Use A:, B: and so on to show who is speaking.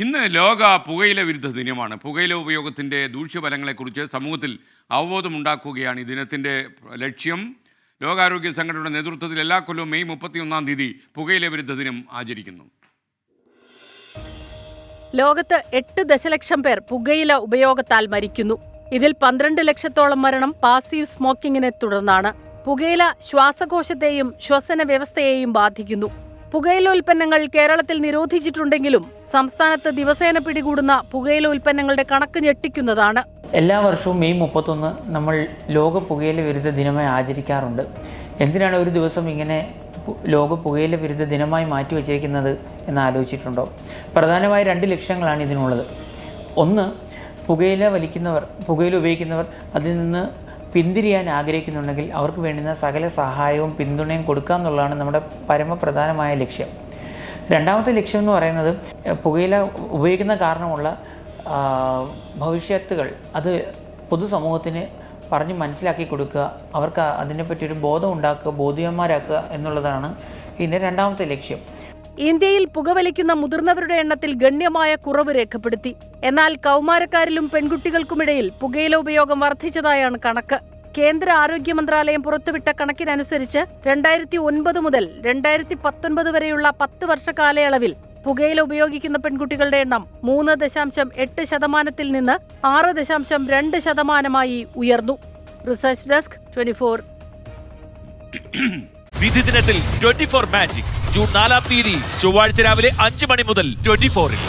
A: ഇന്ന് ലോക പുകയില വിരുദ്ധ ദിനമാണ്. പുകയില ഉപയോഗത്തിൻ്റെ ദൂഷ്യഫലങ്ങളെക്കുറിച്ച് സമൂഹത്തിൽ അവബോധമുണ്ടാക്കുകയാണ് ഈ ദിനത്തിൻ്റെ ലക്ഷ്യം. ലോകാരോഗ്യ സംഘടനയുടെ നേതൃത്വത്തിൽ എല്ലാ കൊല്ലവും മെയ് 31-ാം തീയതി പുകയില വിരുദ്ധ ദിനം ആചരിക്കുന്നു.
B: ലോകത്ത് 8 ദശലക്ഷം പേർ പുകയില ഉപയോഗത്താൽ മരിക്കുന്നു. ഇതിൽ 12 ലക്ഷത്തോളം മരണം പാസീവ് സ്മോക്കിങ്ങിനെ തുടർന്നാണ്. പുകയില ശ്വാസകോശത്തെയും ശ്വസന വ്യവസ്ഥയെയും ബാധിക്കുന്നു. പുകയില ഉൽപ്പന്നങ്ങൾ കേരളത്തിൽ നിരോധിച്ചിട്ടുണ്ടെങ്കിലും സംസ്ഥാനത്ത് ദിവസേന പിടികൂടുന്ന പുകയില ഉൽപ്പന്നങ്ങളുടെ കണക്ക് ഞെട്ടിക്കുന്നതാണ്.
C: എല്ലാ വർഷവും മെയ് 31 നമ്മൾ ലോക പുകയില വിരുദ്ധ ദിനമായി ആചരിക്കാറുണ്ട്. എന്തിനാണ് ഒരു ദിവസം ഇങ്ങനെ ലോക പുകയില വിരുദ്ധ ദിനമായി മാറ്റിവെച്ചിരിക്കുന്നത് എന്ന് ആലോചിച്ചിട്ടുണ്ടോ? പ്രധാനമായി 2 ലക്ഷ്യങ്ങളാണ് ഇതിനുള്ളത്. ഒന്ന്, പുകയില ഉപയോഗിക്കുന്നവർ അതിൽ നിന്ന് പിന്തിരിയാൻ ആഗ്രഹിക്കുന്നുണ്ടെങ്കിൽ അവർക്ക് വേണ്ടുന്ന സകല സഹായവും പിന്തുണയും കൊടുക്കുക എന്നുള്ളതാണ് നമ്മുടെ പരമപ്രധാനമായ ലക്ഷ്യം. രണ്ടാമത്തെ ലക്ഷ്യം എന്ന് പറയുന്നത് പുകയില ഉപയോഗിക്കുന്ന കാരണമുള്ള ഭവിഷ്യത്തുകൾ അത് പൊതുസമൂഹത്തിന് പറഞ്ഞ് മനസ്സിലാക്കി കൊടുക്കുക, അവർക്ക് അതിനെപ്പറ്റിയൊരു ബോധം ഉണ്ടാക്കുക, ബോധ്യന്മാരാക്കുക എന്നുള്ളതാണ് ഇതിൻ്റെ രണ്ടാമത്തെ ലക്ഷ്യം.
B: ഇന്ത്യയിൽ പുകവലിക്കുന്ന മുതിർന്നവരുടെ എണ്ണത്തിൽ ഗണ്യമായ കുറവ് രേഖപ്പെടുത്തി. എന്നാൽ കൗമാരക്കാരിലും പെൺകുട്ടികൾക്കുമിടയിൽ പുകയില ഉപയോഗം വർദ്ധിച്ചതായാണ് കണക്ക്. കേന്ദ്ര ആരോഗ്യ മന്ത്രാലയം പുറത്തുവിട്ട കണക്കിനനുസരിച്ച് 2009 മുതൽ 2019 വരെയുള്ള 10 വർഷ കാലയളവിൽ പുകയില ഉപയോഗിക്കുന്ന പെൺകുട്ടികളുടെ എണ്ണം 3.8% നിന്ന് 6.2% ഉയർന്നു. Research desk 24.
D: വിധി ദിനത്തിൽ 24 മാജിക് ജൂൺ 4-ാം തീയതി ചൊവ്വാഴ്ച രാവിലെ 5 മണി മുതൽ 24-ൽ.